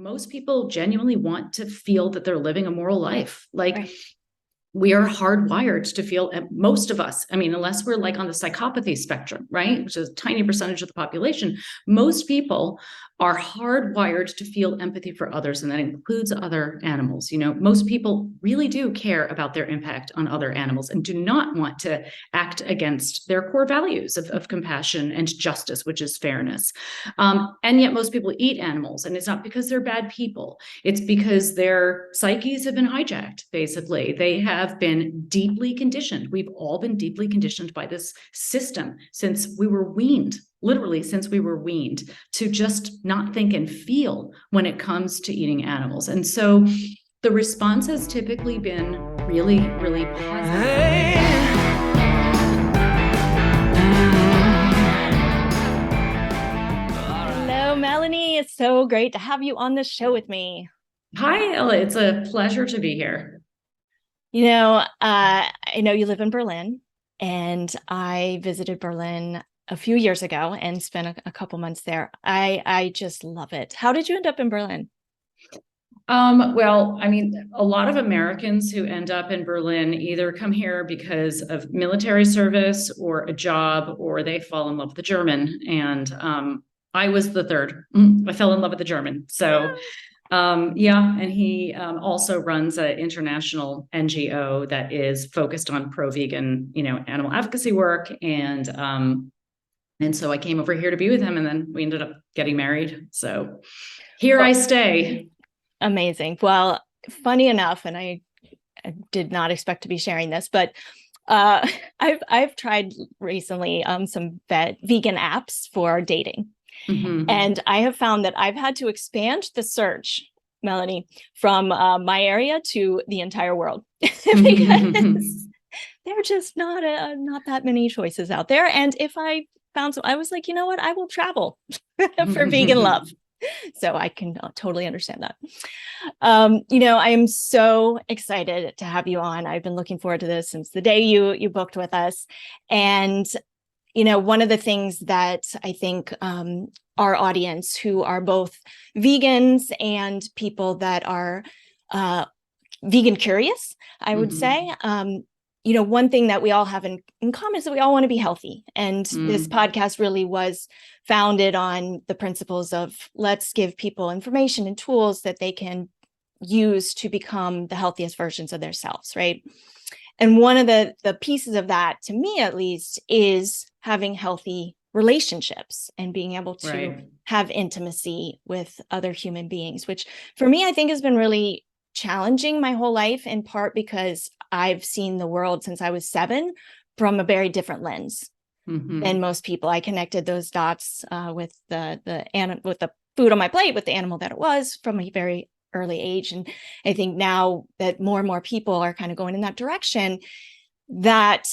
most people genuinely want to feel that they're living a moral life. Like, Right. we are hardwired to feel, most of us, I mean, unless we're like on the psychopathy spectrum, right, which is a tiny percentage of the population, most people are hardwired to feel empathy for others, and that includes other animals. Most people really do care about their impact on other animals and do not want to act against their core values of compassion and justice, which is fairness. And yet most people eat animals, and it's not because they're bad people. It's because their psyches have been hijacked, basically. They have been deeply conditioned. We've all been deeply conditioned by this system since we were weaned, literally since we were weaned, to just not think and feel when it comes to eating animals. And so the response has typically been really, really positive. Hello, Melanie. It's so great to have you on the show with me. Hi, Ella. It's a pleasure to be here. I know you live in Berlin, and I visited Berlin a few years ago and spent a couple months there. I just love it. How did you end up in Berlin? Well, I mean, a lot of Americans who end up in Berlin either come here because of military service or a job, or they fall in love with the German. And I was the third. I fell in love with the German. So, yeah. And he also runs an international NGO that is focused on pro-vegan, animal advocacy work. And so I came over here to be with him, and then we ended up getting married. So here I stay. Amazing. Well, funny enough, and I did not expect to be sharing this, but I've tried recently some vegan apps for dating. Mm-hmm. And I have found that I've had to expand the search, Melanie, from my area to the entire world because there are just not that many choices out there. And if I found some, I was like, you know what, I will travel for vegan love. So I can totally understand that. I am so excited to have you on. I've been looking forward to this since the day you booked with us. And, one of the things that I think our audience, who are both vegans and people that are vegan curious, I would say, one thing that we all have in common is that we all want to be healthy. And this podcast really was founded on the principles of let's give people information and tools that they can use to become the healthiest versions of themselves, right? And one of the pieces of that, to me at least, is having healthy relationships and being able to have intimacy with other human beings, which for me, I think has been really challenging my whole life, in part because I've seen the world since I was 7 from a very different lens than most people. I connected those dots with the food on my plate, with the animal that it was, from a very early age. And I think now that more and more people are kind of going in that direction, that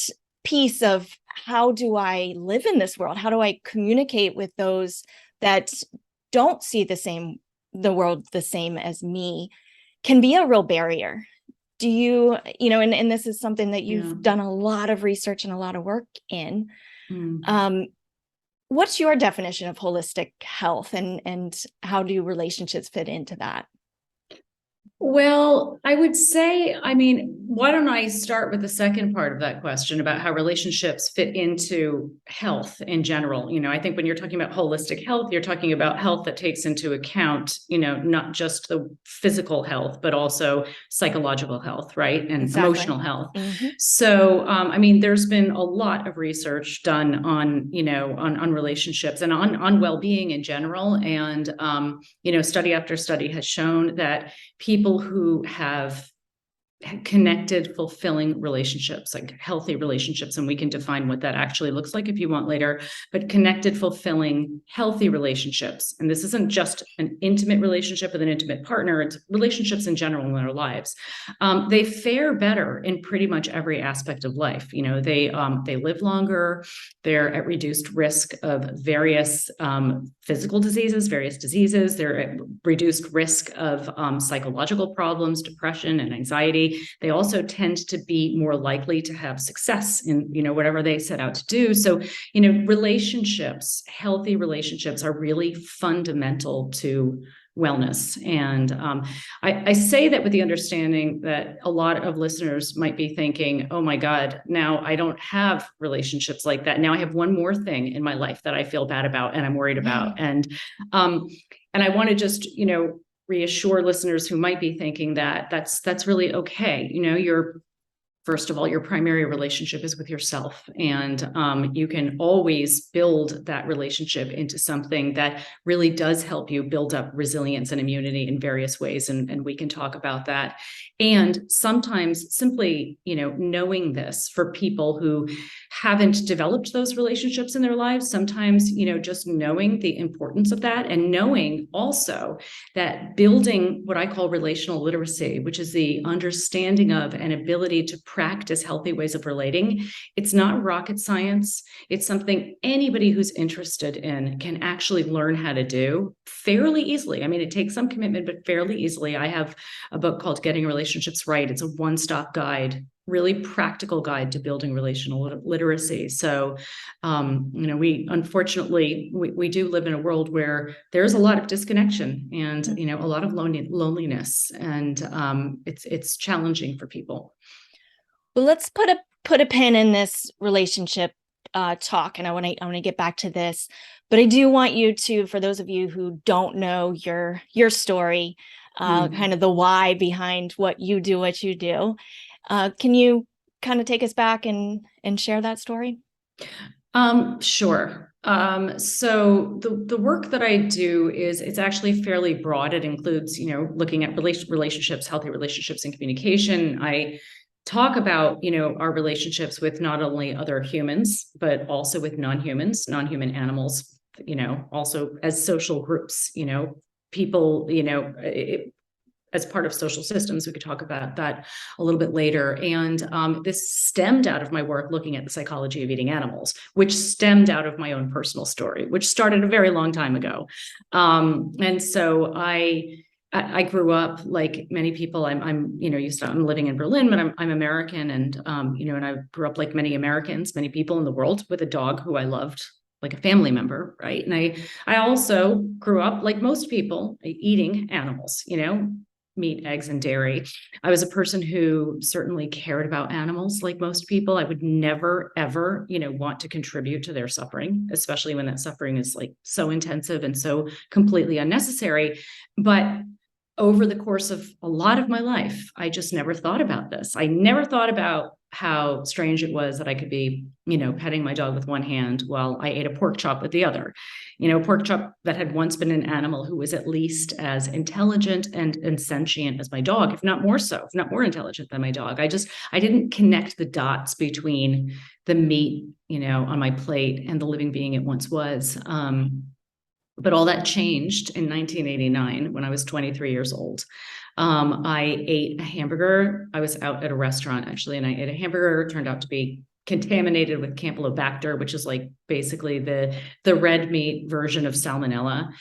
piece of how do I live in this world? How do I communicate with those that don't see the world the same as me, can be a real barrier. Do you, and this is something that you've done a lot of research and a lot of work in. What's your definition of holistic health, and how do relationships fit into that? Well, I would say, why don't I start with the second part of that question about how relationships fit into health in general? I think when you're talking about holistic health, you're talking about health that takes into account, not just the physical health, but also psychological health, right? And emotional health. So, there's been a lot of research done on, on relationships and on well-being in general. And, study after study has shown that people who have connected, fulfilling relationships, like healthy relationships, and we can define what that actually looks like if you want later, but connected, fulfilling, healthy relationships. And this isn't just an intimate relationship with an intimate partner, it's relationships in general in their lives. They fare better in pretty much every aspect of life. They live longer, they're at reduced risk of various physical diseases, they're at reduced risk of psychological problems, depression and anxiety. They also tend to be more likely to have success in, whatever they set out to do. So, relationships, healthy relationships, are really fundamental to wellness. And I say that with the understanding that a lot of listeners might be thinking, oh my God, now I don't have relationships like that. Now I have one more thing in my life that I feel bad about and I'm worried about. And I want to just, reassure listeners who might be thinking that that's really okay. First of all, your primary relationship is with yourself, and you can always build that relationship into something that really does help you build up resilience and immunity in various ways, and we can talk about that. And sometimes simply, knowing this for people who haven't developed those relationships in their lives, sometimes, just knowing the importance of that, and knowing also that building what I call relational literacy, which is the understanding of and ability to practice healthy ways of relating. It's not rocket science. It's something anybody who's interested in can actually learn how to do fairly easily. I mean, it takes some commitment, but fairly easily. I have a book called Getting Relationships Right. It's a one-stop guide, really practical guide to building relational literacy. So, we unfortunately, we do live in a world where there's a lot of disconnection and, a lot of loneliness, and it's challenging for people. Well, let's put a pin in this relationship talk, and I want to get back to this, but I do want you to, for those of you who don't know your story, kind of the why behind what you do, can you kind of take us back and share that story? Sure. So the work that I do it's actually fairly broad. It includes, looking at relationships, healthy relationships and communication. I talk about, our relationships with not only other humans, but also with non-human animals, also as social groups, people, as part of social systems. We could talk about that a little bit later. And this stemmed out of my work looking at the psychology of eating animals, which stemmed out of my own personal story, which started a very long time ago. And so I grew up like many people. I'm living in Berlin, but I'm American, and and I grew up like many Americans, many people in the world, with a dog who I loved like a family member, right? And I also grew up like most people eating animals, meat, eggs, and dairy. I was a person who certainly cared about animals like most people. I would never, ever, want to contribute to their suffering, especially when that suffering is like so intensive and so completely unnecessary. But over the course of a lot of my life, I just never thought about this. I never thought about how strange it was that I could be, petting my dog with one hand while I ate a pork chop with the other. Pork chop that had once been an animal who was at least as intelligent and sentient as my dog, if not more so, if not more intelligent than my dog. I didn't connect the dots between the meat, on my plate and the living being it once was. But all that changed in 1989 when I was 23 years old. I ate a hamburger. I was out at a restaurant actually, and I ate a hamburger. It turned out to be contaminated with Campylobacter, which is like basically the red meat version of salmonella.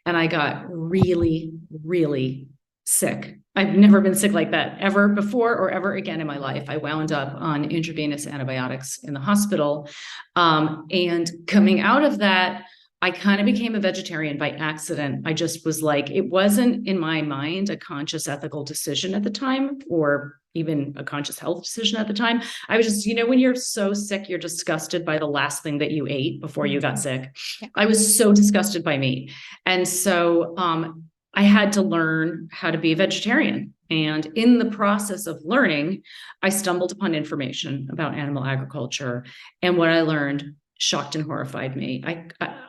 And I got really, really sick. I've never been sick like that ever before or ever again in my life. I wound up on intravenous antibiotics in the hospital. And coming out of that, I kind of became a vegetarian by accident. I just was like, it wasn't in my mind a conscious ethical decision at the time, or even a conscious health decision at the time. I was just, when you're so sick, you're disgusted by the last thing that you ate before you got sick. Yeah. I was so disgusted by meat. And so I had to learn how to be a vegetarian. And in the process of learning, I stumbled upon information about animal agriculture. And what I learned shocked and horrified me.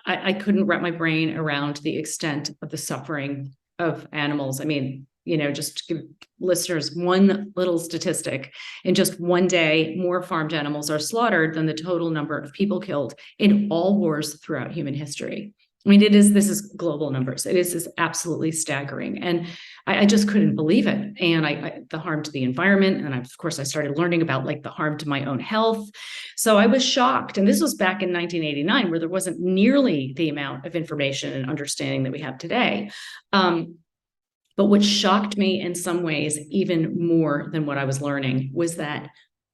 I couldn't wrap my brain around the extent of the suffering of animals. I mean, just to give listeners one little statistic, in just one day, more farmed animals are slaughtered than the total number of people killed in all wars throughout human history. I mean, this is global numbers. It is absolutely staggering. And I just couldn't believe it. And the harm to the environment. And of course, I started learning about like the harm to my own health. So I was shocked. And this was back in 1989, where there wasn't nearly the amount of information and understanding that we have today. But what shocked me in some ways, even more than what I was learning, was that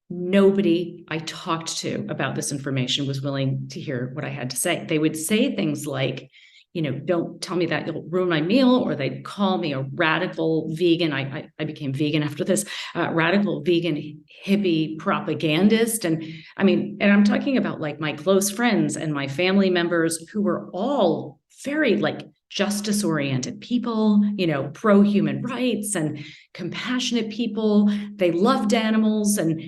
nobody I talked to about this information was willing to hear what I had to say. They would say things like, don't tell me that, you'll ruin my meal, or they'd call me a radical vegan. I became vegan after this, radical vegan hippie propagandist. And I'm talking about like my close friends and my family members who were all very like justice oriented people, pro human rights and compassionate people. They loved animals, and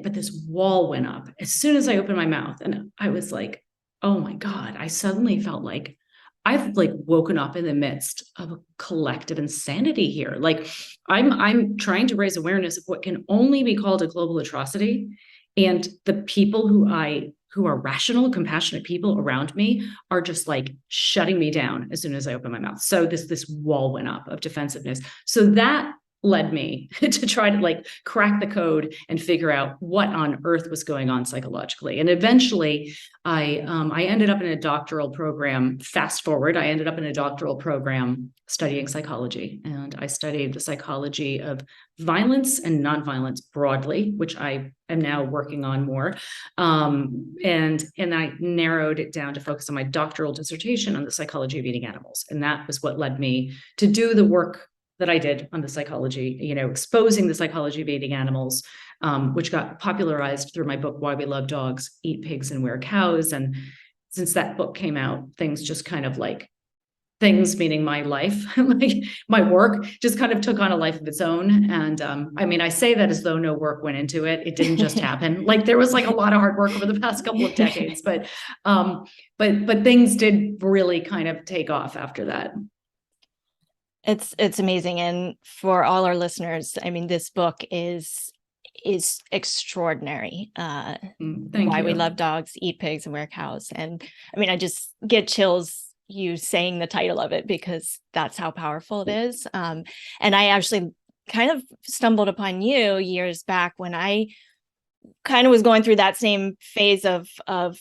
but this wall went up as soon as I opened my mouth, and I was like, oh my God, I suddenly felt like I've like woken up in the midst of a collective insanity here. Like I'm trying to raise awareness of what can only be called a global atrocity. And the people who are rational, compassionate people around me are just like shutting me down as soon as I open my mouth. So this wall went up of defensiveness. So that led me to try to like crack the code and figure out what on earth was going on psychologically. And eventually I ended up in a doctoral program. Fast forward, I ended up in a doctoral program studying psychology, and I studied the psychology of violence and nonviolence broadly, which I am now working on more. And I narrowed it down to focus on my doctoral dissertation on the psychology of eating animals. And that was what led me to do the work that I did on the psychology, exposing the psychology of eating animals, which got popularized through my book, Why We Love Dogs, Eat Pigs and Wear Cows. And since that book came out, things just kind of like, things meaning my life, like my work just kind of took on a life of its own. And I say that as though no work went into it. It didn't just happen. Like there was like a lot of hard work over the past couple of decades, but things did really kind of take off after that. It's amazing. And for all our listeners, this book is extraordinary. Why We Love Dogs, Eat Pigs and Wear Cows. And I just get chills you saying the title of it, because that's how powerful it is. And I actually kind of stumbled upon you years back when I kind of was going through that same phase of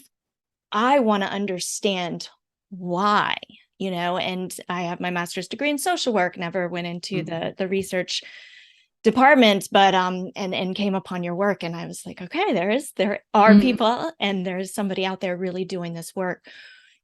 I want to understand why. And I have my master's degree in social work, never went into the research department, but and came upon your work, and I was like, okay, there are people, and there's somebody out there really doing this work.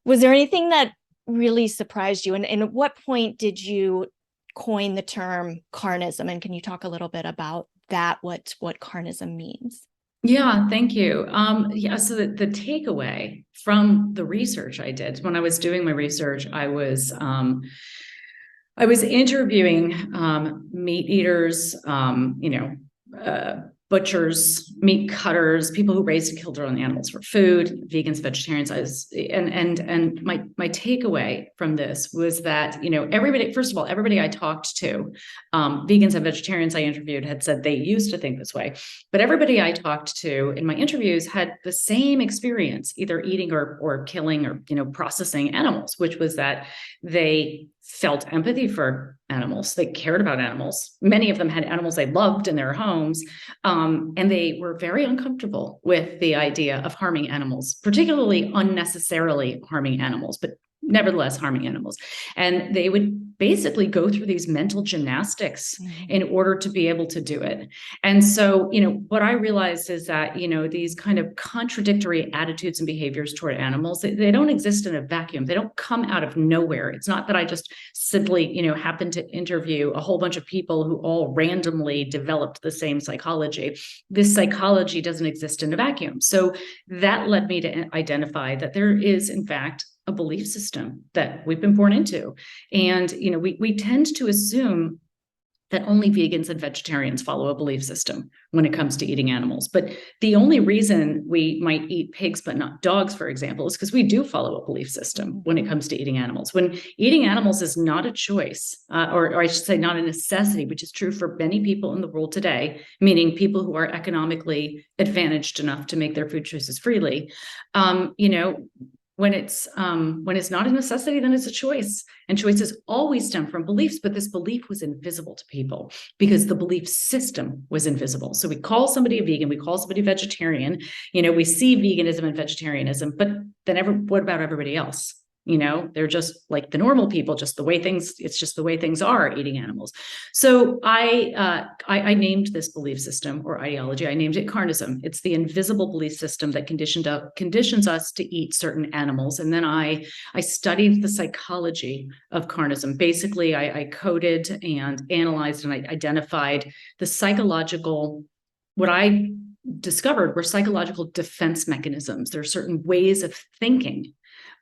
Was there anything that really surprised you, and at what point did you coin the term Carnism? And can you talk a little bit about that, what Carnism means? Yeah, thank you. So the takeaway from the research I did when I was doing my research, I was interviewing meat eaters, butchers, meat cutters, people who raised and killed their own animals for food, vegans, vegetarians. And my takeaway from this was that, everybody, first of all, everybody I talked to, vegans and vegetarians I interviewed had said they used to think this way, but everybody I talked to in my interviews had the same experience, either eating or killing or, processing animals, which was that they felt empathy for animals. They cared about animals. Many of them had animals they loved in their homes. And they were very uncomfortable with the idea of harming animals, particularly unnecessarily harming animals, but nevertheless harming animals. And they would basically go through these mental gymnastics in order to be able to do it. And so, what I realized is that, these kind of contradictory attitudes and behaviors toward animals, they don't exist in a vacuum. They don't come out of nowhere. It's not that I just simply, happened to interview a whole bunch of people who all randomly developed the same psychology. This psychology doesn't exist in a vacuum. So that led me to identify that there is, in fact, a belief system that we've been born into. And, we tend to assume that only vegans and vegetarians follow a belief system when it comes to eating animals. But the only reason we might eat pigs but not dogs, for example, is because we do follow a belief system when it comes to eating animals. When eating animals is not a choice, or I should say not a necessity, which is true for many people in the world today, meaning people who are economically advantaged enough to make their food choices freely, when it's not a necessity, then it's a choice. And choices always stem from beliefs, but this belief was invisible to people because the belief system was invisible. So we call somebody a vegan, we call somebody vegetarian, we see veganism and vegetarianism, but then what about everybody else? They're just like the normal people, just the way it's just the way things are eating animals. So I named this belief system or ideology, I named it Carnism. It's the invisible belief system that conditions us to eat certain animals. And then I studied the psychology of Carnism. Basically, I coded and analyzed and I identified the psychological, what I discovered were psychological defense mechanisms. There are certain ways of thinking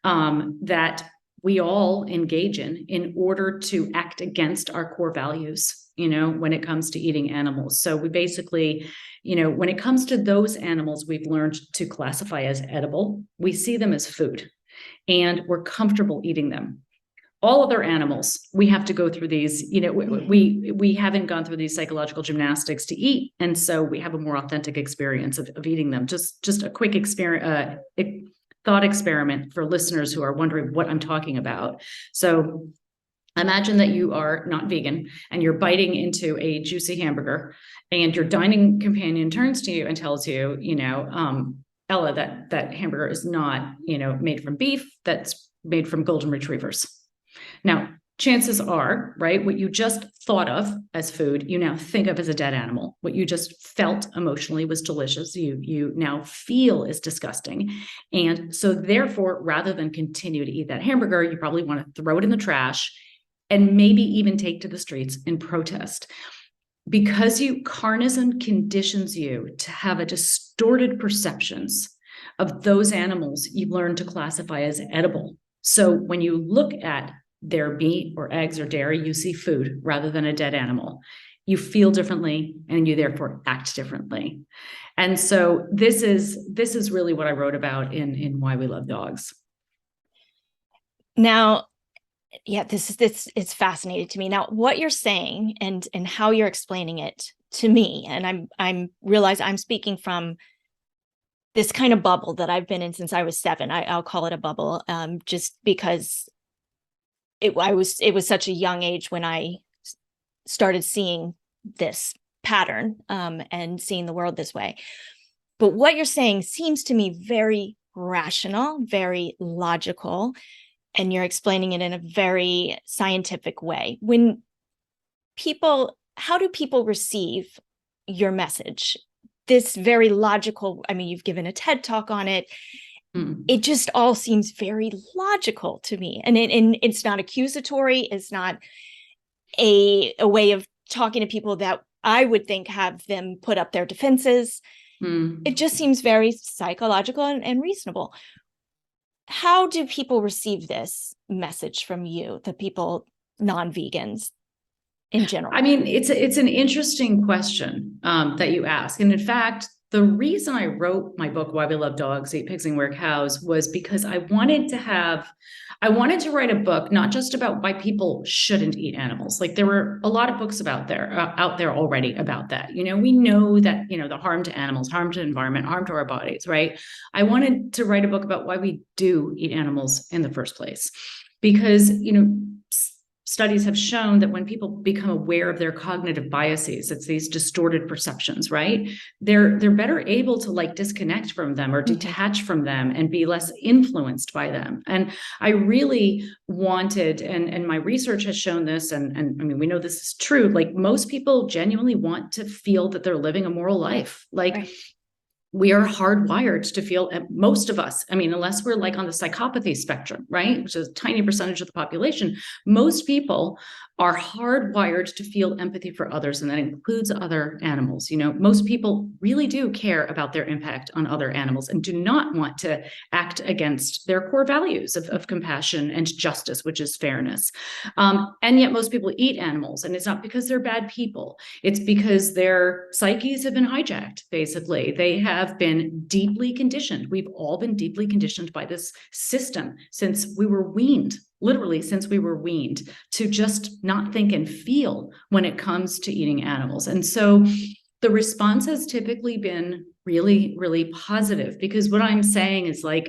that we all engage in order to act against our core values, when it comes to eating animals. So we basically, when it comes to those animals we've learned to classify as edible, we see them as food and we're comfortable eating them. All other animals, we have to go through these, we haven't gone through these psychological gymnastics to eat. And so we have a more authentic experience of eating them. Just a quick experience, thought experiment for listeners who are wondering what I'm talking about. So imagine that you are not vegan and you're biting into a juicy hamburger and your dining companion turns to you and tells you, Ella, that hamburger is not, made from beef, that's made from golden retrievers. Now, chances are, right, what you just thought of as food, you now think of as a dead animal. What you just felt emotionally was delicious, you now feel is disgusting. And so therefore, rather than continue to eat that hamburger, you probably want to throw it in the trash and maybe even take to the streets and protest. Because Carnism conditions you to have a distorted perceptions of those animals you've learned to classify as edible. So when you look at their meat or eggs or dairy, you see food rather than a dead animal. You feel differently and you therefore act differently. And so this is really what I wrote about in Why We Love Dogs. Now, yeah, this is fascinating to me. Now, what you're saying and how you're explaining it to me, and I'm realize I'm speaking from this kind of bubble that I've been in since I was 7. I'll call it a bubble, just because it was such a young age when I started seeing this pattern and seeing the world this way. But what you're saying seems to me very rational, very logical, and you're explaining it in a very scientific way. How do people receive your message? This very logical, you've given a TED talk on it. It just all seems very logical to me. And it's not accusatory. It's not a way of talking to people that I would think have them put up their defenses. It just seems very psychological and reasonable. How do people receive this message from you, the people, non-vegans in general? It's an interesting question that you ask. And in fact, the reason I wrote my book, Why We Love Dogs, Eat Pigs and Wear Cows, was because I wanted to write a book, not just about why people shouldn't eat animals. Like there were a lot of books out there already about that. We know that, the harm to animals, harm to the environment, harm to our bodies, right? I wanted to write a book about why we do eat animals in the first place. Because, studies have shown that when people become aware of their cognitive biases, it's these distorted perceptions, right? They're better able to disconnect from them or detach from them and be less influenced by them. And I really wanted, and my research has shown this, and we know this is true, most people genuinely want to feel that they're living a moral life. Right. We are hardwired to feel, most of us, unless we're on the psychopathy spectrum, right, which is a tiny percentage of the population, most people are hardwired to feel empathy for others, and that includes other animals. Most people really do care about their impact on other animals and do not want to act against their core values of compassion and justice, which is fairness. And yet most people eat animals, and it's not because they're bad people. It's because their psyches have been hijacked, basically. They have been deeply conditioned. We've all been deeply conditioned by this system since we were weaned. Literally, since we were weaned to just not think and feel when it comes to eating animals. And so the response has typically been really, really positive, because what I'm saying is I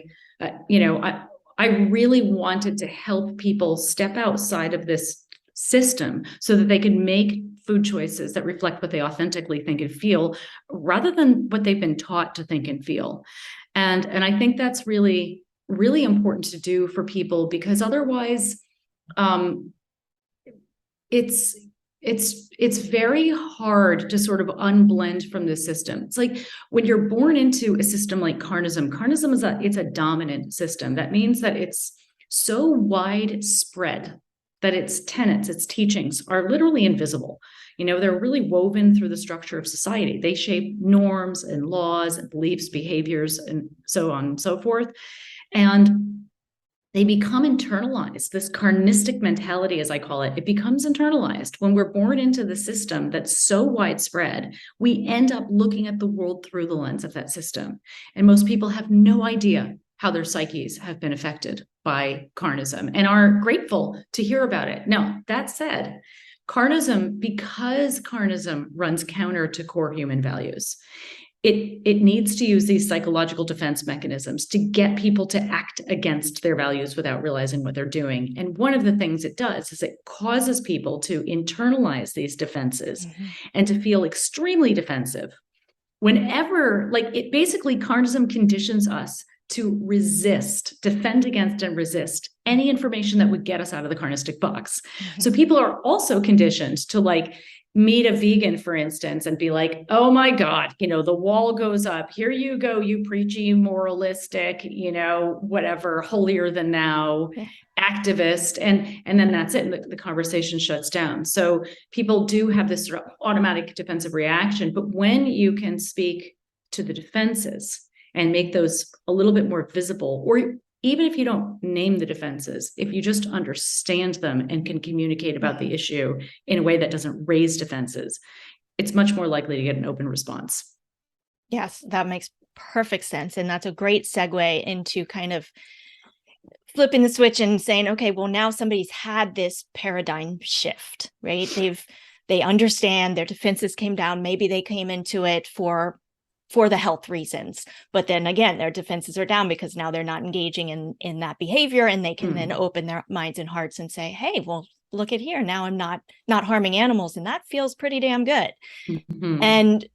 really wanted to help people step outside of this system so that they can make food choices that reflect what they authentically think and feel, rather than what they've been taught to think and feel. And I think that's really really important to do for people, because otherwise, it's very hard to sort of unblend from the system. It's like when you're born into a system like Carnism. Carnism is it's a dominant system. That means that it's so widespread that its tenets, its teachings are literally invisible. They're really woven through the structure of society. They shape norms and laws and beliefs, behaviors, and so on and so forth. And they become internalized. This carnistic mentality, as I call it, it becomes internalized. When we're born into the system that's so widespread, we end up looking at the world through the lens of that system. And most people have no idea how their psyches have been affected by Carnism and are grateful to hear about it. Now, that said, Carnism, because Carnism runs counter to core human values, it needs to use these psychological defense mechanisms to get people to act against their values without realizing what they're doing. And one of the things it does is it causes people to internalize these defenses and to feel extremely defensive. Whenever, it basically, Carnism conditions us to resist, defend against, and resist any information that would get us out of the carnistic box. So people are also conditioned to meet a vegan, for instance, and be like, oh my God, the wall goes up. Here you go, you preachy, moralistic, whatever, holier than thou activist. And then that's it. And the conversation shuts down. So people do have this sort of automatic defensive reaction. But when you can speak to the defenses and make those a little bit more visible, or even if you don't name the defenses, if you just understand them and can communicate about the issue in a way that doesn't raise defenses, it's much more likely to get an open response. Yes, that makes perfect sense. And that's a great segue into kind of flipping the switch and saying, okay, well, now somebody's had this paradigm shift, right? They understand their defenses came down. Maybe they came into it for the health reasons. But then again, their defenses are down because now they're not engaging in that behavior, and they can then open their minds and hearts and say, hey, well, look at here. Now I'm not harming animals, and that feels pretty damn good. And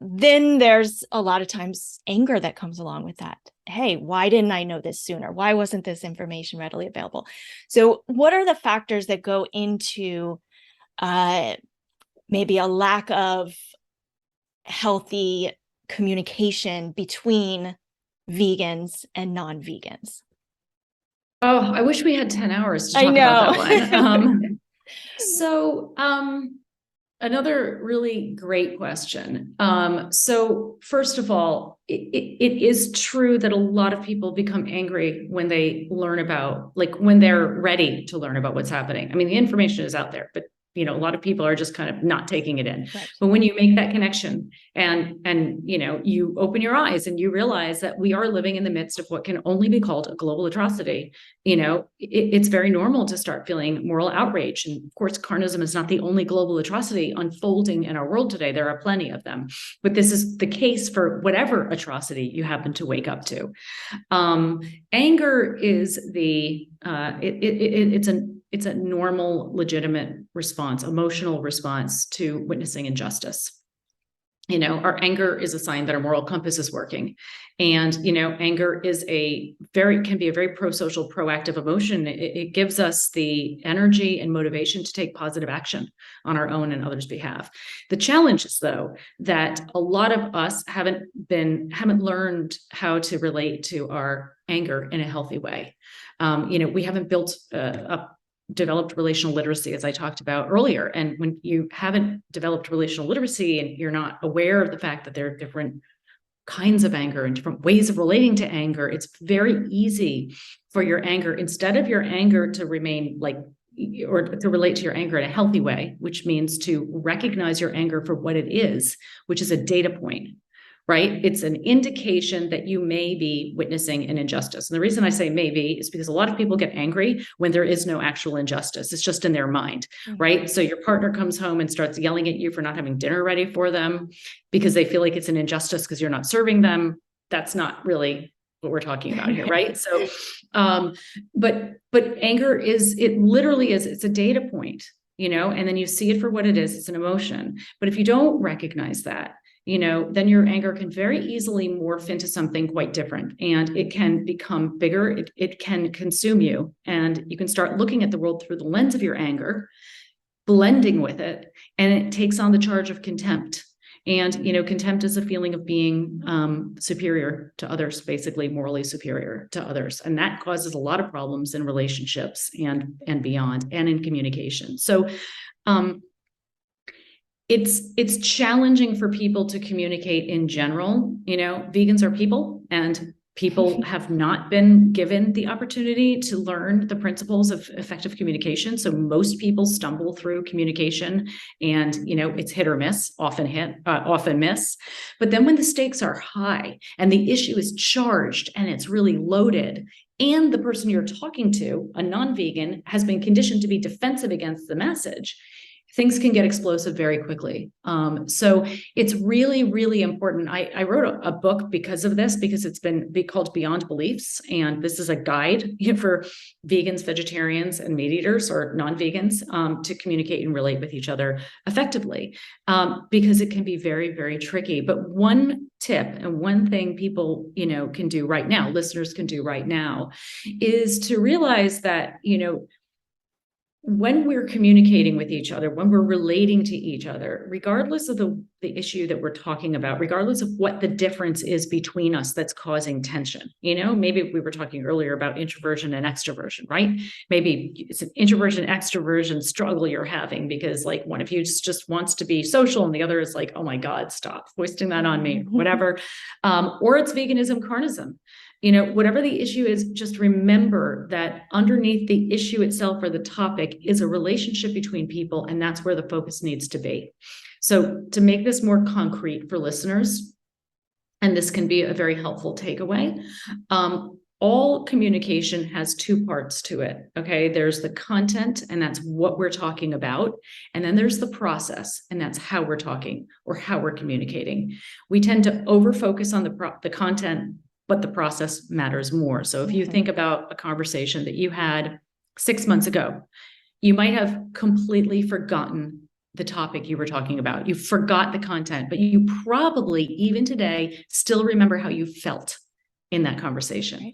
then there's a lot of times anger that comes along with that. Hey, why didn't I know this sooner? Why wasn't this information readily available? So what are the factors that go into maybe a lack of healthy communication between vegans and non-vegans? Oh, I wish we had 10 hours to talk about that one. So another really great question. So first of all, it is true that a lot of people become angry when they learn about, when they're ready to learn about what's happening. I mean, the information is out there, but a lot of people are just kind of not taking it in. Right. But when you make that connection and you open your eyes and you realize that we are living in the midst of what can only be called a global atrocity, it's very normal to start feeling moral outrage. And of course, Carnism is not the only global atrocity unfolding in our world today. There are plenty of them, but this is the case for whatever atrocity you happen to wake up to. Anger is it's a normal, legitimate response, emotional response to witnessing injustice. Our anger is a sign that our moral compass is working. And, anger can be a very pro-social, proactive emotion. It gives us the energy and motivation to take positive action on our own and others' behalf. The challenge is, though, that a lot of us haven't learned how to relate to our anger in a healthy way. We haven't built developed relational literacy, as I talked about earlier. And when you haven't developed relational literacy and you're not aware of the fact that there are different kinds of anger and different ways of relating to anger, it's very easy for your anger, instead of your anger to remain or to relate to your anger in a healthy way, which means to recognize your anger for what it is, which is a data point. Right? It's an indication that you may be witnessing an injustice. And the reason I say maybe is because a lot of people get angry when there is no actual injustice. It's just in their mind, right? So your partner comes home and starts yelling at you for not having dinner ready for them because they feel like it's an injustice because you're not serving them. That's not really what we're talking about here, right? So, but anger it's a data point, and then you see it for what it is. It's an emotion. But if you don't recognize that, then your anger can very easily morph into something quite different, and it can become bigger. It can consume you, and you can start looking at the world through the lens of your anger, blending with it, and it takes on the charge of contempt. And, contempt is a feeling of being superior to others, basically morally superior to others. And that causes a lot of problems in relationships and beyond, and in communication. So it's challenging for people to communicate in general. Vegans are people, and people have not been given the opportunity to learn the principles of effective communication. So most people stumble through communication, and, it's hit or miss, often hit, often miss. But then when the stakes are high and the issue is charged and it's really loaded, and the person you're talking to, a non-vegan, has been conditioned to be defensive against the message, things can get explosive very quickly. So it's really, really important. I wrote a book because of this, because it's been called Beyond Beliefs. And this is a guide for vegans, vegetarians, and meat eaters, or non-vegans, to communicate and relate with each other effectively, because it can be very, very tricky. But one tip and one thing people, can do right now, listeners can do right now, is to realize that, when we're communicating with each other, when we're relating to each other, regardless of the issue that we're talking about, regardless of what the difference is between us that's causing tension, maybe we were talking earlier about introversion and extroversion, right? Maybe it's an introversion, extroversion struggle you're having because, like, one of you just wants to be social and the other is like, oh my God, stop foisting that on me, whatever. Or it's veganism, carnism. Whatever the issue is, just remember that underneath the issue itself or the topic is a relationship between people, and that's where the focus needs to be. So to make this more concrete for listeners, and this can be a very helpful takeaway, all communication has two parts to it, okay? There's the content, and that's what we're talking about. And then there's the process, and that's how we're talking or how we're communicating. We tend to over-focus on the content, but the process matters more. So if you think about a conversation that you had 6 months ago, you might have completely forgotten the topic you were talking about. You forgot the content, but you probably, even today, still remember how you felt in that conversation. Right.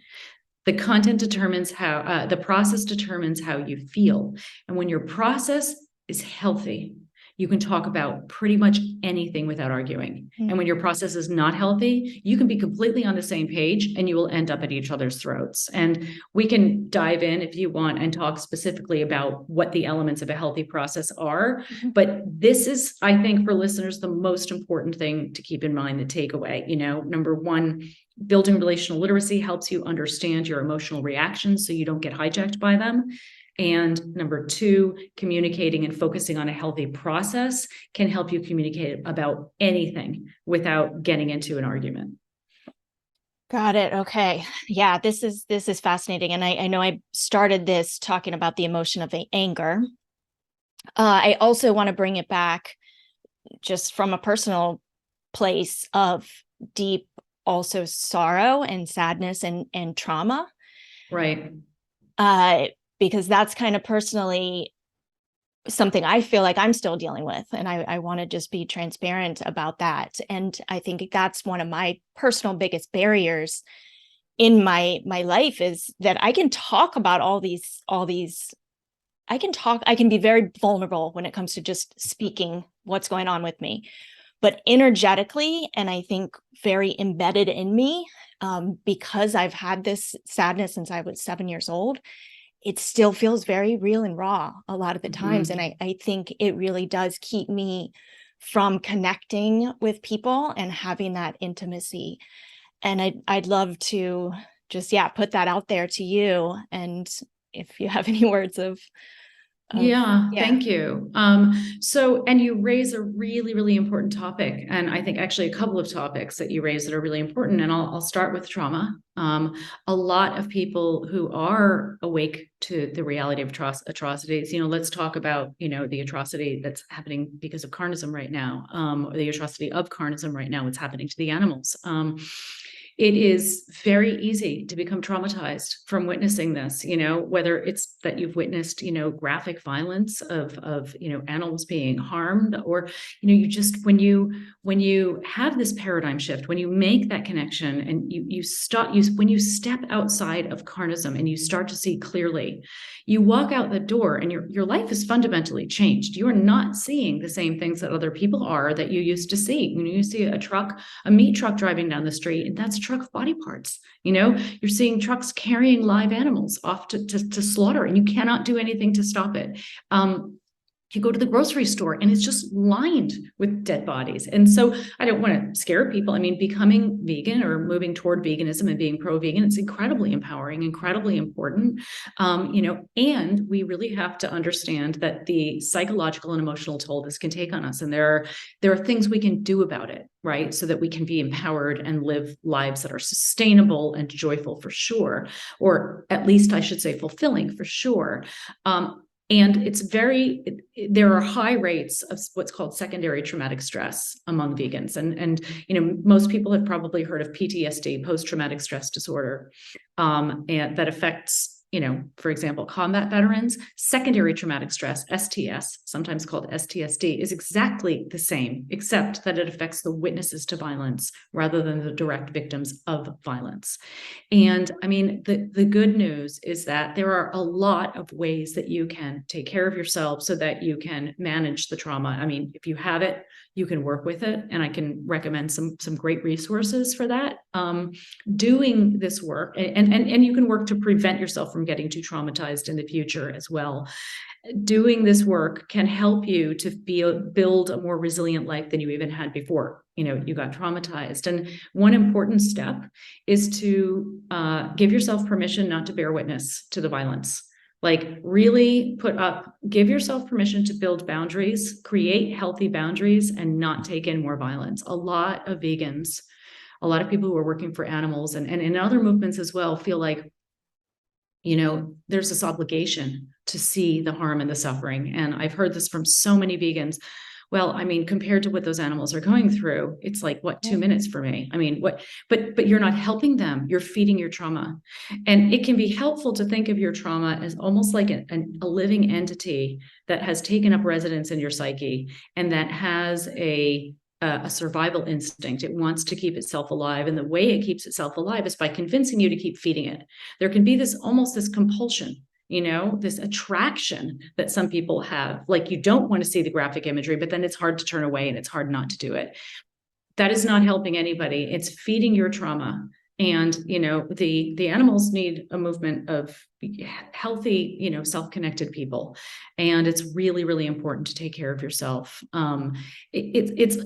The content determines how, the process determines how you feel. And when your process is healthy, you can talk about pretty much anything without arguing. And when your process is not healthy, you can be completely on the same page and you will end up at each other's throats. And we can dive in if you want and talk specifically about what the elements of a healthy process are. But this is, I think, for listeners, the most important thing to keep in mind, the takeaway. Number one, building relational literacy helps you understand your emotional reactions so you don't get hijacked by them. And number two, communicating and focusing on a healthy process can help you communicate about anything without getting into an argument. Got it. Okay. Yeah, this is fascinating. And I know I started this talking about the emotion of anger. I also want to bring it back just from a personal place of deep also sorrow and sadness and trauma. Right. Because that's kind of personally something I feel like I'm still dealing with. And I want to just be transparent about that. And I think that's one of my personal biggest barriers in my life, is that I can talk about all these, I can be very vulnerable when it comes to just speaking what's going on with me. But energetically, and I think very embedded in me, because I've had this sadness since I was 7 years old, it still feels very real and raw a lot of the times. And I think it really does keep me from connecting with people and having that intimacy. And I'd love to just, put that out there to you. And if you have any words of thank you. And you raise a really, really important topic. And I think actually a couple of topics that you raise that are really important. And I'll start with trauma. A lot of people who are awake to the reality of atrocities, let's talk about, the atrocity that's happening because of carnism right now, or the atrocity of carnism right now, what's happening to the animals. it is very easy to become traumatized from witnessing this, whether it's that you've witnessed, graphic violence of, animals being harmed, or, you just, when you have this paradigm shift, when you make that connection and when you step outside of carnism and you start to see clearly, you walk out the door and your life is fundamentally changed. You are not seeing the same things that other people are that you used to see. When you see a meat truck driving down the street, and that's truck body parts. You're seeing trucks carrying live animals off to slaughter, and you cannot do anything to stop it. You go to the grocery store and it's just lined with dead bodies. And so I don't want to scare people. I mean, becoming vegan or moving toward veganism and being pro-vegan, it's incredibly empowering, incredibly important. And we really have to understand that the psychological and emotional toll this can take on us. And there are things we can do about it, right? So that we can be empowered and live lives that are sustainable and joyful for sure, or at least I should say fulfilling for sure. And there are high rates of what's called secondary traumatic stress among vegans. And most people have probably heard of PTSD, post-traumatic stress disorder, and that affects, for example, combat veterans. Secondary traumatic stress, STS, sometimes called STSD, is exactly the same, except that it affects the witnesses to violence rather than the direct victims of violence. And I mean, the good news is that there are a lot of ways that you can take care of yourself so that you can manage the trauma. I mean, if you have it, you can work with it. And I can recommend some great resources for that. Doing this work, and you can work to prevent yourself from getting too traumatized in the future as well. Doing this work can help you to build a more resilient life than you even had before, you got traumatized. And one important step is to give yourself permission not to bear witness to the violence. Like really give yourself permission to build boundaries, create healthy boundaries, and not take in more violence. A lot of vegans, a lot of people who are working for animals and in other movements as well feel like, there's this obligation to see the harm and the suffering. And I've heard this from so many vegans. Well, I mean, compared to what those animals are going through, it's like, 2 minutes for me? I mean, but you're not helping them. You're feeding your trauma. And it can be helpful to think of your trauma as almost like a living entity that has taken up residence in your psyche and that has a survival instinct. It wants to keep itself alive. And the way it keeps itself alive is by convincing you to keep feeding it. There can be this compulsion, this attraction that some people have. Like, you don't want to see the graphic imagery, but then it's hard to turn away and it's hard not to do it. That is not helping anybody. It's feeding your trauma. And, the animals need a movement of healthy, self-connected people. And it's really, really important to take care of yourself. It's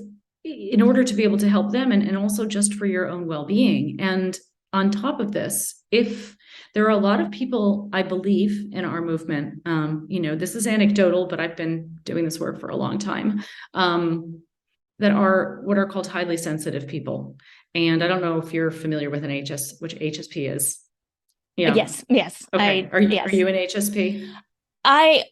in order to be able to help them and also just for your own well-being. And on top of this, if there are a lot of people, I believe, in our movement, this is anecdotal, but I've been doing this work for a long time, that are what are called highly sensitive people. And I don't know if you're familiar with which HSP is. Yeah. Yes. Okay. Are you an HSP? I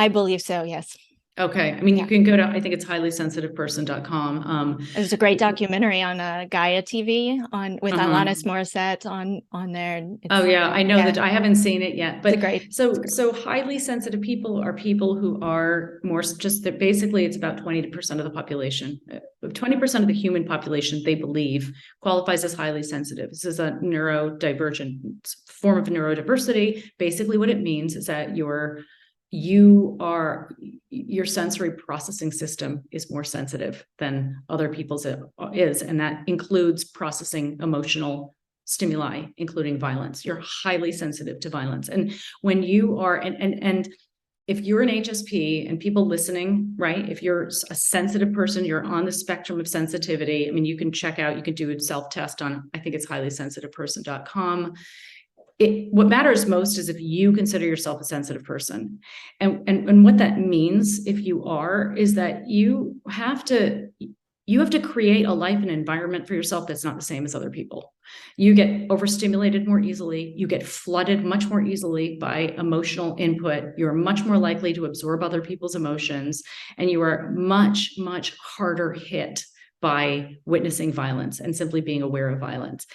believe so. Yes. Okay. I mean, you can go to, I think it's highlysensitiveperson.com. There's a great documentary on Gaia TV with Alanis Morissette on there. I know that I haven't seen it yet, but great. So highly sensitive people are people who are more just that. Basically, it's about 20% of the population, 20% of the human population, they believe, qualifies as highly sensitive. This is a neurodivergent form of neurodiversity. Basically, what it means is that your sensory processing system is more sensitive than other people's is, and that includes processing emotional stimuli, including violence. You're highly sensitive to violence. And when you are, and if you're an HSP and people listening, right, if you're a sensitive person, you're on the spectrum of sensitivity. I mean, you can do a self-test on, I think it's highlysensitiveperson.com. What matters most is if you consider yourself a sensitive person. And what that means, if you are, is that you have to create a life and environment for yourself that's not the same as other people. You get overstimulated more easily. You get flooded much more easily by emotional input. You're much more likely to absorb other people's emotions, and you are much, much harder hit by witnessing violence and simply being aware of violence.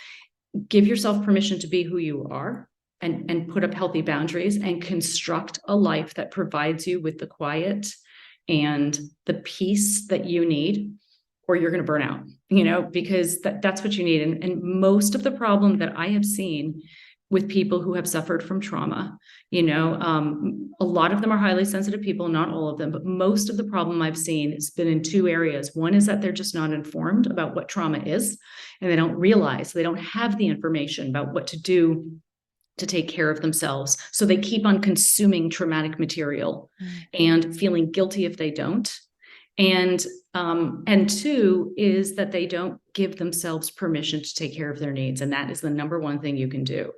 give yourself permission to be who you are, and put up healthy boundaries and construct a life that provides you with the quiet and the peace that you need, or you're going to burn out, because that's what you need. And most of the problem that I have seen with people who have suffered from trauma, a lot of them are highly sensitive people, not all of them, but most of the problem I've seen has been in two areas. One is that they're just not informed about what trauma is, and they don't realize, they don't have the information about what to do to take care of themselves. So they keep on consuming traumatic material and feeling guilty if they don't. And two is that they don't give themselves permission to take care of their needs. And that is the number one thing you can do.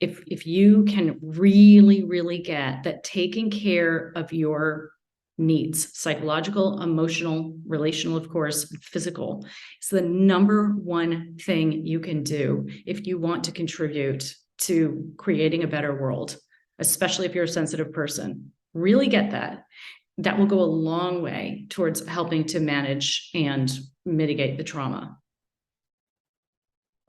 If you can really, really get that taking care of your needs, psychological, emotional, relational, of course, physical, is the number one thing you can do if you want to contribute to creating a better world, especially if you're a sensitive person. Really get that. That will go a long way towards helping to manage and mitigate the trauma.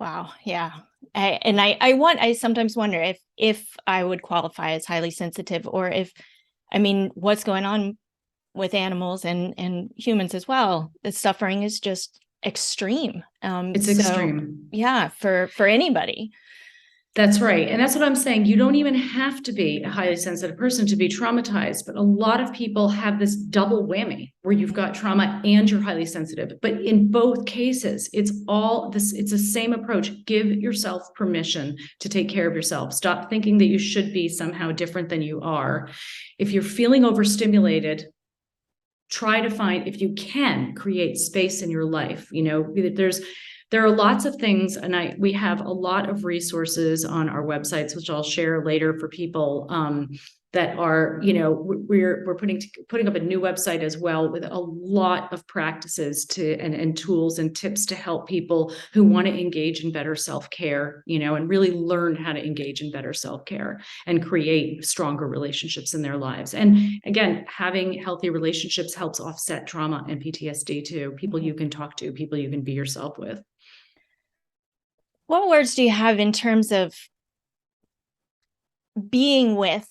Wow. Yeah. I sometimes wonder if I would qualify as highly sensitive, or what's going on with animals and humans as well. The suffering is just extreme. It's extreme. Yeah, for anybody. That's right. And that's what I'm saying. You don't even have to be a highly sensitive person to be traumatized, but a lot of people have this double whammy where you've got trauma and you're highly sensitive. But in both cases, it's the same approach. Give yourself permission to take care of yourself. Stop thinking that you should be somehow different than you are. If you're feeling overstimulated, try to find, if you can, create space in your life. There are lots of things, and we have a lot of resources on our websites, which I'll share later for people that are, we're putting up a new website as well with a lot of practices and tools and tips to help people who want to engage in better self-care, and really learn how to engage in better self-care and create stronger relationships in their lives. And again, having healthy relationships helps offset trauma and PTSD too. People you can talk to, people you can be yourself with. What words do you have in terms of being with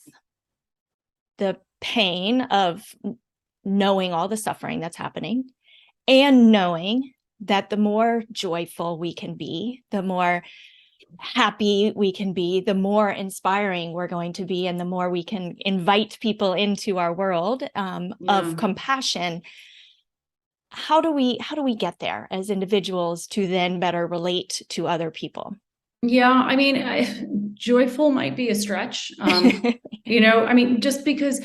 the pain of knowing all the suffering that's happening, and knowing that the more joyful we can be, the more happy we can be, the more inspiring we're going to be, and the more we can invite people into our world of compassion? How do we get there as individuals to then better relate to other people? Yeah, joyful might be a stretch. Just because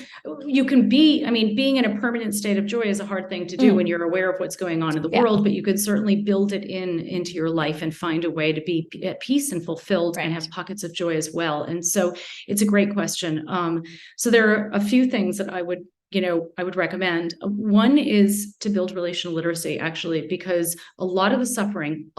you can be, being in a permanent state of joy is a hard thing to do when you're aware of what's going on in the world, but you can certainly build it into your life and find a way to be at peace and fulfilled and have pockets of joy as well. And so it's a great question. So there are a few things that I would recommend. One is to build relational literacy, actually, because a lot of the suffering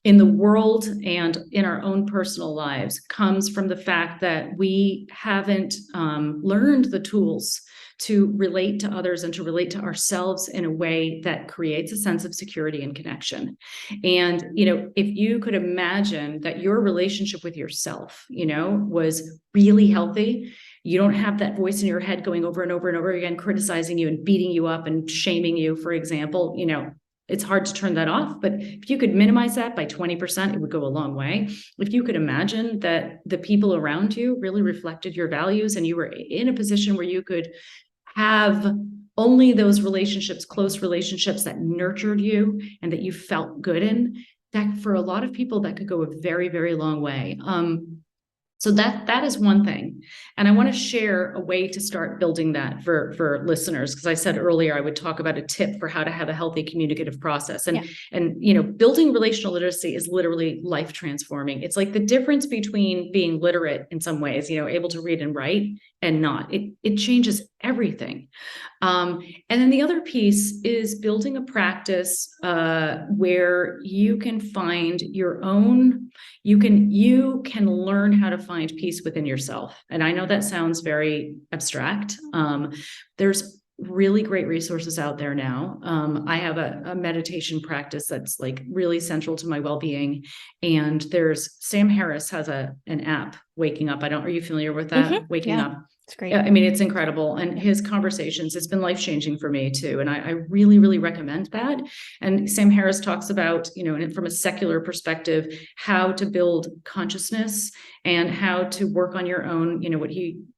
in the world and in our own personal lives comes from the fact that we haven't learned the tools to relate to others and to relate to ourselves in a way that creates a sense of security and connection. And, if you could imagine that your relationship with yourself, was really healthy, you don't have that voice in your head going over and over and over again, criticizing you and beating you up and shaming you, for example, it's hard to turn that off. But if you could minimize that by 20%, it would go a long way. If you could imagine that the people around you really reflected your values and you were in a position where you could have only those relationships, close relationships that nurtured you and that you felt good in, that for a lot of people, that could go a very, very long way. So that is one thing. And I want to share a way to start building that for listeners, because I said earlier I would talk about a tip for how to have a healthy communicative process. And building relational literacy is literally life transforming. It's like the difference between being literate in some ways, able to read and write, and not. It changes everything. And then the other piece is building a practice where you can find your own, you can learn how to find peace within yourself. And I know that sounds very abstract. There's really great resources out there now. I have a meditation practice that's like really central to my well-being. And there's Sam Harris has an app, Waking Up. Are you familiar with that? Waking Yeah, Up. it's great. I mean, it's incredible. And his conversations, it's been life-changing for me too. And I really, really recommend that. And Sam Harris talks about, from a secular perspective, how to build consciousness and how to work on your own, what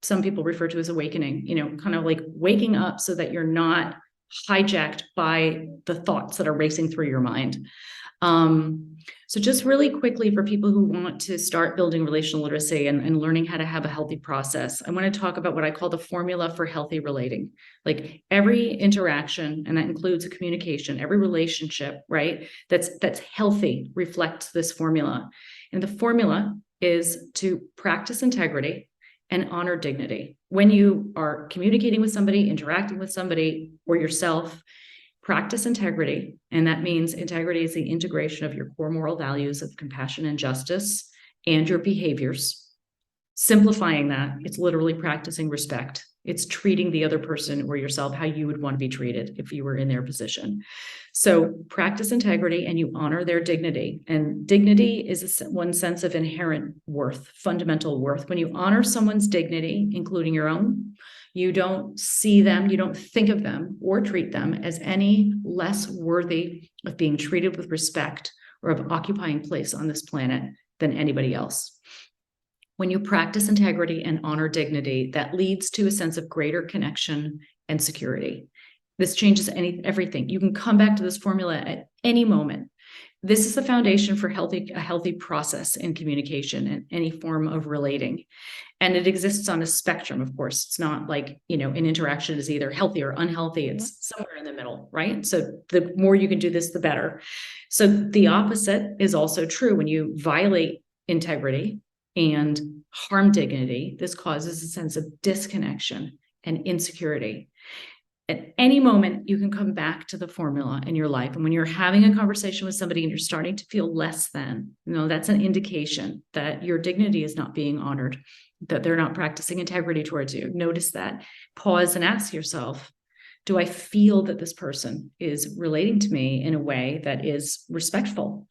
some people refer to as awakening, kind of like waking up so that you're not hijacked by the thoughts that are racing through your mind. So just really quickly, for people who want to start building relational literacy and learning how to have a healthy process, I want to talk about what I call the formula for healthy relating. Like every interaction, and that includes a communication, every relationship, right, that's healthy reflects this formula. And the formula is to practice integrity and honor dignity. When you are communicating with somebody, interacting with somebody, or yourself, practice integrity. And that means integrity is the integration of your core moral values of compassion and justice and your behaviors. Simplifying that, it's literally practicing respect. It's treating the other person or yourself how you would want to be treated if you were in their position. So practice integrity and you honor their dignity. And dignity is one sense of inherent worth, fundamental worth. When you honor someone's dignity, including your own, you don't see them, you don't think of them or treat them as any less worthy of being treated with respect or of occupying place on this planet than anybody else. When you practice integrity and honor dignity, that leads to a sense of greater connection and security. This changes everything. You can come back to this formula at any moment. This is the foundation for a healthy process in communication and any form of relating. And it exists on a spectrum, of course. It's not like, an interaction is either healthy or unhealthy. It's somewhere in the middle, right? So the more you can do this, the better. So the opposite is also true. When you violate integrity and harm dignity, this causes a sense of disconnection and insecurity. At any moment, you can come back to the formula in your life. And when you're having a conversation with somebody and you're starting to feel less than, that's an indication that your dignity is not being honored, that they're not practicing integrity towards you. Notice that. Pause and ask yourself, do I feel that this person is relating to me in a way that is respectful?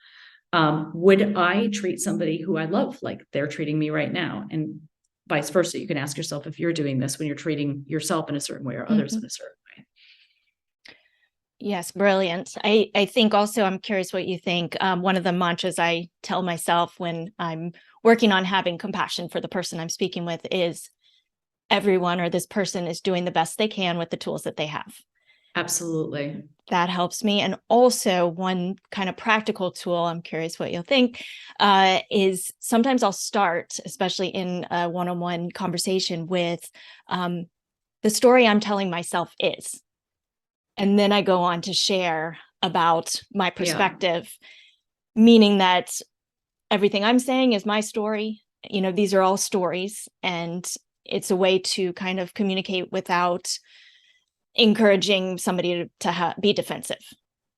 Would I treat somebody who I love like they're treating me right now? And vice versa. You can ask yourself if you're doing this when you're treating yourself in a certain way or others in a certain way. Yes, brilliant. I think also, I'm curious what you think. One of the mantras I tell myself when I'm working on having compassion for the person I'm speaking with is everyone or this person is doing the best they can with the tools that they have. Absolutely. That helps me. And also one kind of practical tool, I'm curious what you'll think, is sometimes I'll start, especially in a one-on-one conversation, with the story I'm telling myself is. And then I go on to share about my perspective, meaning that everything I'm saying is my story. These are all stories, and it's a way to kind of communicate without encouraging somebody to be defensive.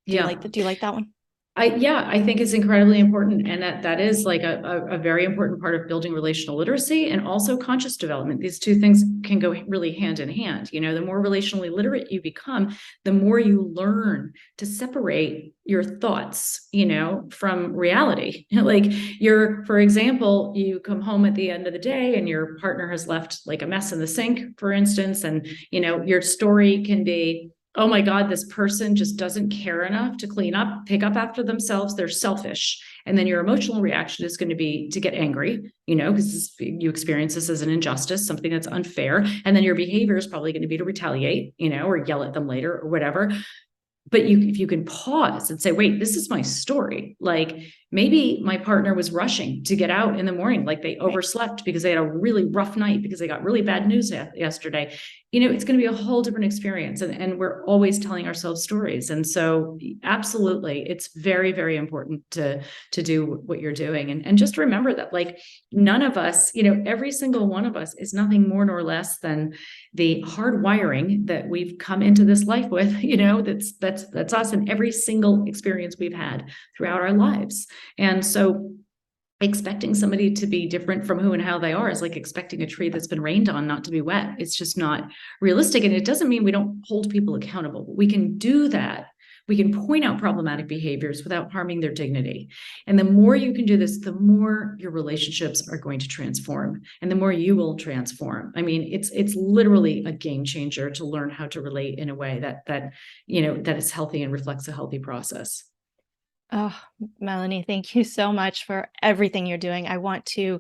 Do you like that one? I think it's incredibly important. And that is like a very important part of building relational literacy and also conscious development. These two things can go really hand in hand. The more relationally literate you become, the more you learn to separate your thoughts, from reality. Like for example, you come home at the end of the day and your partner has left like a mess in the sink, for instance, and, your story can be, oh my God, this person just doesn't care enough to clean up, pick up after themselves. They're selfish. And then your emotional reaction is going to be to get angry, because you experience this as an injustice, something that's unfair. And then your behavior is probably going to be to retaliate, or yell at them later or whatever. But if you can pause and say, wait, this is my story. Like maybe my partner was rushing to get out in the morning, like they overslept because they had a really rough night because they got really bad news yesterday. It's going to be a whole different experience. And we're always telling ourselves stories. And so absolutely, it's very, very important to do what you're doing. And just remember that like none of us, every single one of us is nothing more nor less than the hard wiring that we've come into this life with, that's us in every single experience we've had throughout our lives. And so expecting somebody to be different from who and how they are is like expecting a tree that's been rained on not to be wet. It's just not realistic. And it doesn't mean we don't hold people accountable. We can do that. We can point out problematic behaviors without harming their dignity. And the more you can do this, the more your relationships are going to transform, and the more you will transform. I mean, it's literally a game changer to learn how to relate in a way that is healthy and reflects a healthy process. Oh, Melanie, thank you so much for everything you're doing. I want to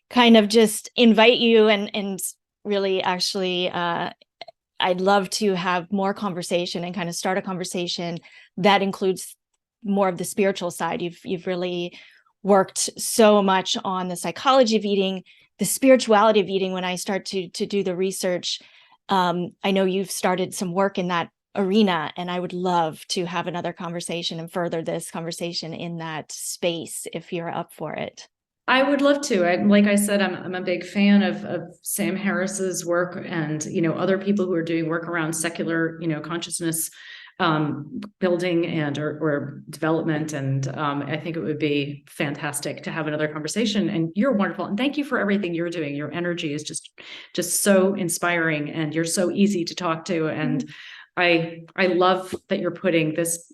kind of just invite you and really actually I'd love to have more conversation and kind of start a conversation that includes more of the spiritual side. You've really worked so much on the psychology of eating, the spirituality of eating. When I start to do the research, I know you've started some work in that arena, and I would love to have another conversation and further this conversation in that space if you're up for it. I would love to. Like I said, I'm a big fan of Sam Harris's work, and other people who are doing work around secular consciousness building and or development. And I think it would be fantastic to have another conversation. And you're wonderful, and thank you for everything you're doing. Your energy is just so inspiring, and you're so easy to talk to. And I love that you're putting this,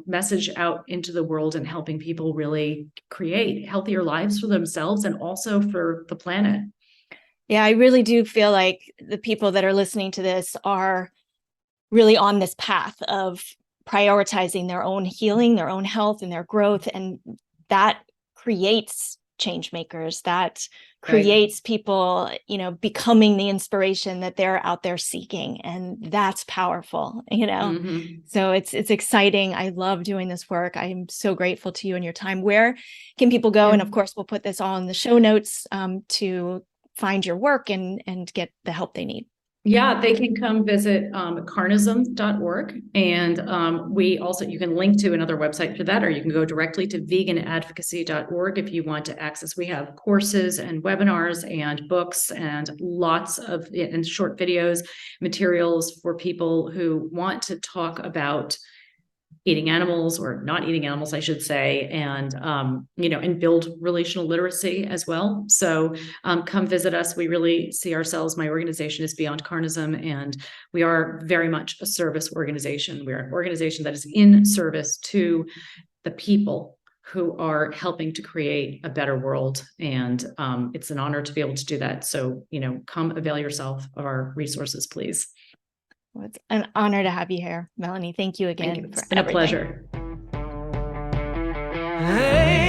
message out into the world and helping people really create healthier lives for themselves and also for the planet. Yeah, I really do feel like the people that are listening to this are really on this path of prioritizing their own healing, their own health, and their growth. And that creates change makers, that creates people, becoming the inspiration that they're out there seeking. And that's powerful, So it's exciting. I love doing this work. I'm so grateful to you and your time. Where can people go? And of course, we'll put this all in the show notes to find your work and get the help they need. Yeah, they can come visit carnism.org. And you can link to another website for that, or you can go directly to veganadvocacy.org if you want to access. We have courses and webinars and books and lots of and short videos, materials for people who want to talk about eating animals or not eating animals, I should say, and and build relational literacy as well. So come visit us. We really see ourselves, my organization is Beyond Carnism, and we are very much a service organization. We're an organization that is in service to the people who are helping to create a better world. And it's an honor to be able to do that. So, come avail yourself of our resources, please. Well, it's an honor to have you here, Melanie. Thank you again. It's been a pleasure. Hey.